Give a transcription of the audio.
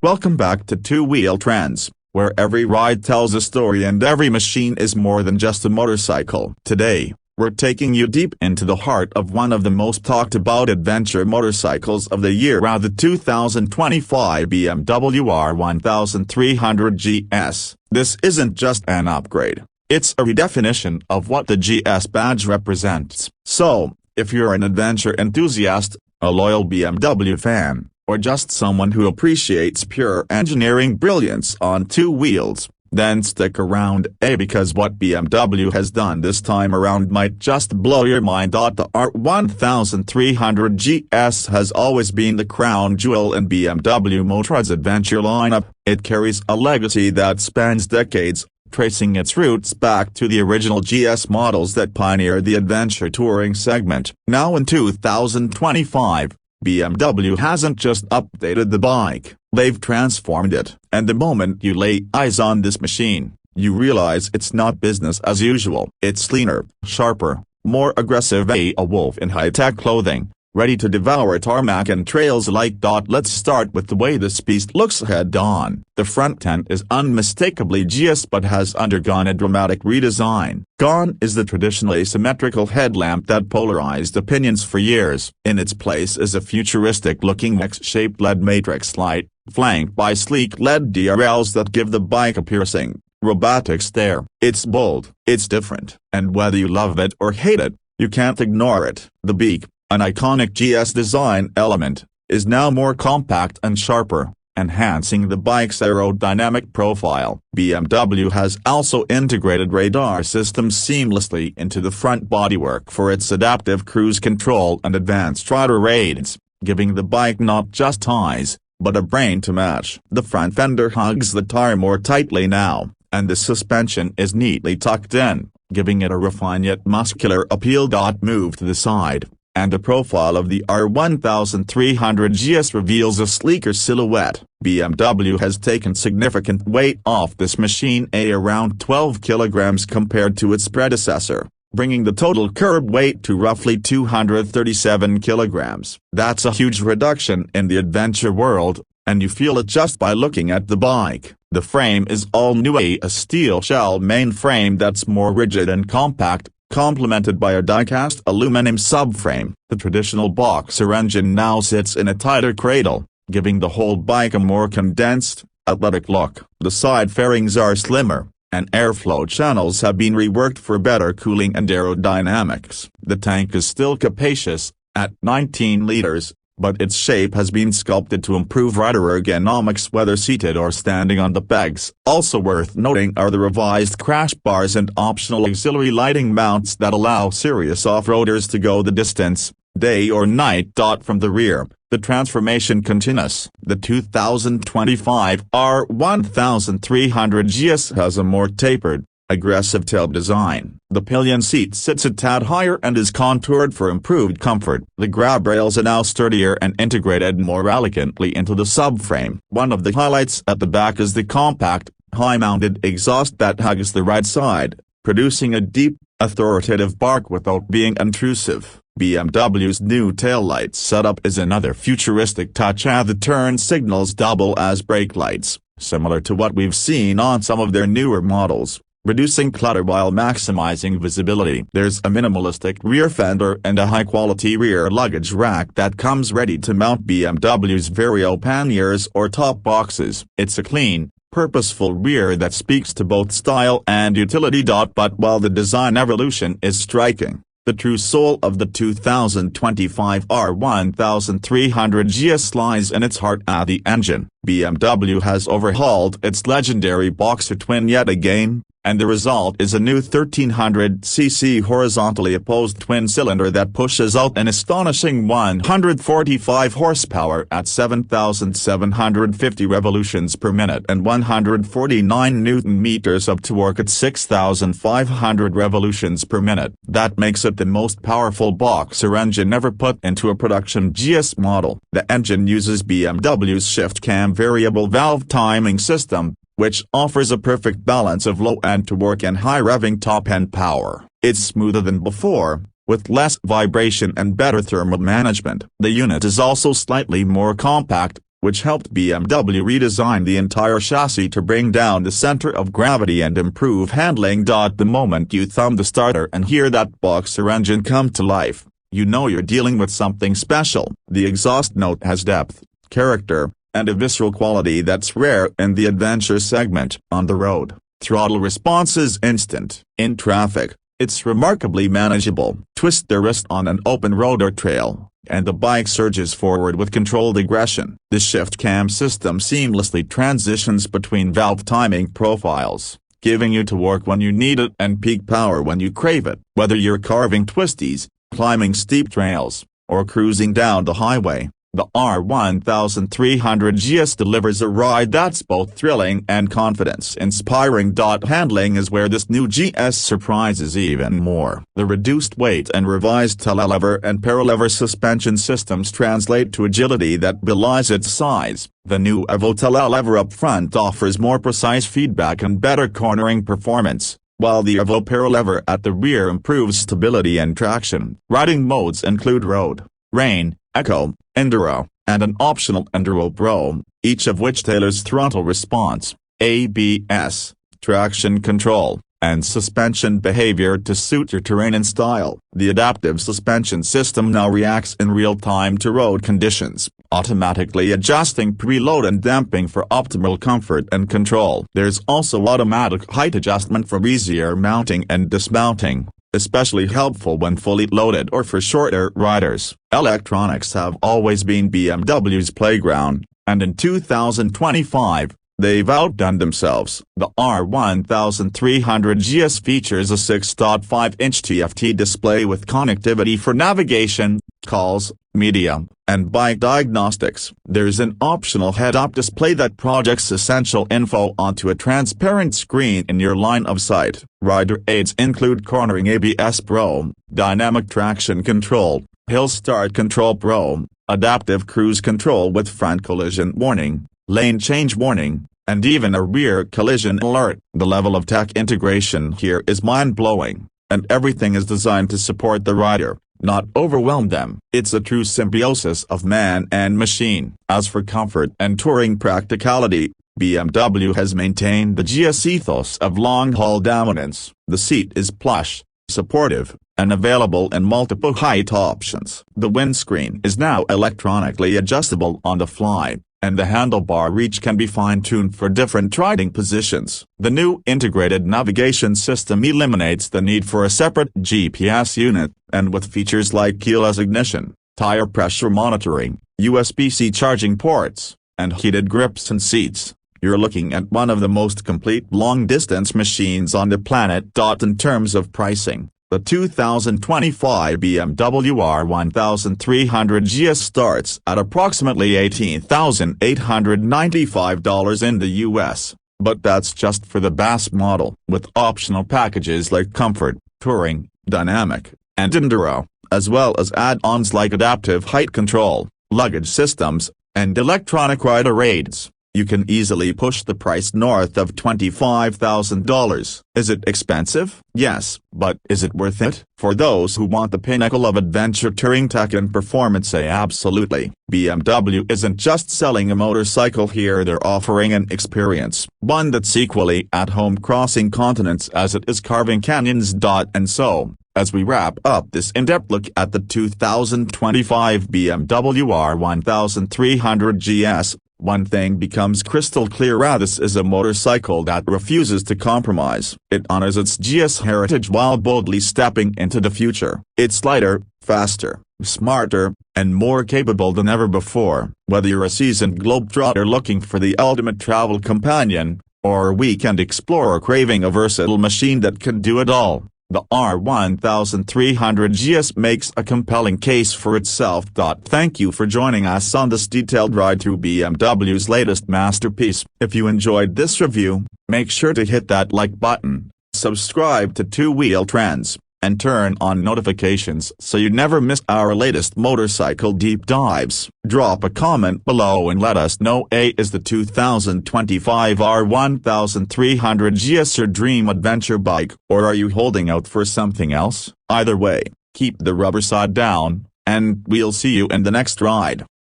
Welcome back to Two Wheel Trends, where every ride tells a story and every machine is more than just a motorcycle. Today, we're taking you deep into the heart of one of the most talked about adventure motorcycles of the year, the 2025 BMW R 1300 GS. This isn't just an upgrade, it's a redefinition of what the GS badge represents. So, if you're an adventure enthusiast, a loyal BMW fan, or just someone who appreciates pure engineering brilliance on two wheels, then stick around, because what BMW has done this time around might just blow your mind. The R 1300 GS has always been the crown jewel in BMW Motorrad's adventure lineup. It carries a legacy that spans decades, tracing its roots back to the original GS models that pioneered the adventure touring segment. Now in 2025, BMW hasn't just updated the bike, they've transformed it. And the moment you lay eyes on this machine, you realize it's not business as usual. It's leaner, sharper, more aggressive, a wolf in high-tech clothing, ready to devour tarmac and trails alike. Let's start with the way this beast looks head-on. The front end is unmistakably GS but has undergone a dramatic redesign. Gone is the traditional asymmetrical headlamp that polarized opinions for years. In its place is a futuristic-looking X-shaped LED matrix light, flanked by sleek LED DRLs that give the bike a piercing, robotic stare. It's bold, it's different, and whether you love it or hate it, you can't ignore it. The beak, an iconic GS design element, is now more compact and sharper, enhancing the bike's aerodynamic profile. BMW has also integrated radar systems seamlessly into the front bodywork for its adaptive cruise control and advanced rider aids, giving the bike not just eyes, but a brain to match. The front fender hugs the tire more tightly now, and the suspension is neatly tucked in, giving it a refined yet muscular appeal. Move to the side, and the profile of the R 1300 GS reveals a sleeker silhouette. BMW has taken significant weight off this machine, around 12 kilograms compared to its predecessor, bringing the total curb weight to roughly 237 kilograms. That's a huge reduction in the adventure world, and you feel it just by looking at the bike. The frame is all new, a steel shell main frame that's more rigid and compact, complemented by a die-cast aluminum subframe. The traditional boxer engine now sits in a tighter cradle, giving the whole bike a more condensed, athletic look. The side fairings are slimmer, and airflow channels have been reworked for better cooling and aerodynamics. The tank is still capacious, at 19 liters, but its shape has been sculpted to improve rider ergonomics whether seated or standing on the pegs. Also worth noting are the revised crash bars and optional auxiliary lighting mounts that allow serious off-roaders to go the distance, day or night. From the rear, the transformation continues. The 2025 R 1300 GS has a more tapered, aggressive tail design. The pillion seat sits a tad higher and is contoured for improved comfort. The grab rails are now sturdier and integrated more elegantly into the subframe. One of the highlights at the back is the compact, high-mounted exhaust that hugs the right side, producing a deep, authoritative bark without being intrusive. BMW's new taillight setup is another futuristic touch, as the turn signals double as brake lights, similar to what we've seen on some of their newer models, reducing clutter while maximizing visibility. There's a minimalistic rear fender and a high-quality rear luggage rack that comes ready to mount BMW's Vario panniers or top boxes. It's a clean, purposeful rear that speaks to both style and utility. But while the design evolution is striking, the true soul of the 2025 R 1300 GS lies in its heart, the engine. BMW has overhauled its legendary boxer twin yet again, and the result is a new 1300cc horizontally opposed twin-cylinder that pushes out an astonishing 145 horsepower at 7,750 revolutions per minute and 149 newton-meters of torque at 6,500 revolutions per minute. That makes it the most powerful boxer engine ever put into a production GS model. The engine uses BMW's shift-cam variable valve timing system, which offers a perfect balance of low-end torque and high-revving top-end power. It's smoother than before, with less vibration and better thermal management. The unit is also slightly more compact, which helped BMW redesign the entire chassis to bring down the center of gravity and improve handling. The moment you thumb the starter and hear that boxer engine come to life, you know you're dealing with something special. The exhaust note has depth, character, and a visceral quality that's rare in the adventure segment. On the road, throttle response is instant. In traffic, it's remarkably manageable. Twist the wrist on an open road or trail, and the bike surges forward with controlled aggression. The shift cam system seamlessly transitions between valve timing profiles, giving you torque when you need it and peak power when you crave it. Whether you're carving twisties, climbing steep trails, or cruising down the highway, the R1300 GS delivers a ride that's both thrilling and confidence-inspiring. Handling is where this new GS surprises even more. The reduced weight and revised telelever and paralever suspension systems translate to agility that belies its size. The new Evo telelever up front offers more precise feedback and better cornering performance, while the Evo paralever at the rear improves stability and traction. Riding modes include Road, Rain, Eco, Enduro, and an optional Enduro Pro, each of which tailors throttle response, ABS, traction control, and suspension behavior to suit your terrain and style. The adaptive suspension system now reacts in real time to road conditions, automatically adjusting preload and damping for optimal comfort and control. There's also automatic height adjustment for easier mounting and dismounting, especially helpful when fully loaded or for shorter riders. Electronics have always been BMW's playground, and in 2025, they've outdone themselves. The R1300 GS features a 6.5-inch TFT display with connectivity for navigation, calls, media, and bike diagnostics. There's an optional head-up display that projects essential info onto a transparent screen in your line of sight. Rider aids include cornering ABS Pro, dynamic traction control, hill start control Pro, adaptive cruise control with front collision warning, lane change warning, and even a rear collision alert. The level of tech integration here is mind-blowing, and everything is designed to support the rider, not overwhelm them. It's a true symbiosis of man and machine. As for comfort and touring practicality, BMW has maintained the GS ethos of long-haul dominance. The seat is plush, supportive, and available in multiple height options. The windscreen is now electronically adjustable on the fly, and the handlebar reach can be fine-tuned for different riding positions. The new integrated navigation system eliminates the need for a separate GPS unit, and with features like keyless ignition, tire pressure monitoring, USB-C charging ports, and heated grips and seats, you're looking at one of the most complete long-distance machines on the planet. In terms of pricing, the 2025 BMW R1300 GS starts at approximately $18,895 in the US, but that's just for the base model. With optional packages like Comfort, Touring, Dynamic, and Enduro, as well as add-ons like adaptive height control, luggage systems, and electronic rider aids, you can easily push the price north of $25,000. Is it expensive? Yes, but is it worth it? For those who want the pinnacle of adventure touring tech and performance, say absolutely. BMW isn't just selling a motorcycle here, they're offering an experience, one that's equally at home crossing continents as it is carving canyons. And so, as we wrap up this in-depth look at the 2025 BMW R1300 GS, one thing becomes crystal clear: this is a motorcycle that refuses to compromise. It honors its GS heritage while boldly stepping into the future. It's lighter, faster, smarter, and more capable than ever before. Whether you're a seasoned globetrotter looking for the ultimate travel companion, or a weekend explorer craving a versatile machine that can do it all, the R1300 GS makes a compelling case for itself. Thank you for joining us on this detailed ride through BMW's latest masterpiece. If you enjoyed this review, make sure to hit that like button, subscribe to Two Wheel Trends, and turn on notifications so you never miss our latest motorcycle deep dives. Drop a comment below and let us know, is the 2025 R1300 GS your dream adventure bike, or are you holding out for something else? Either way, keep the rubber side down, and we'll see you in the next ride.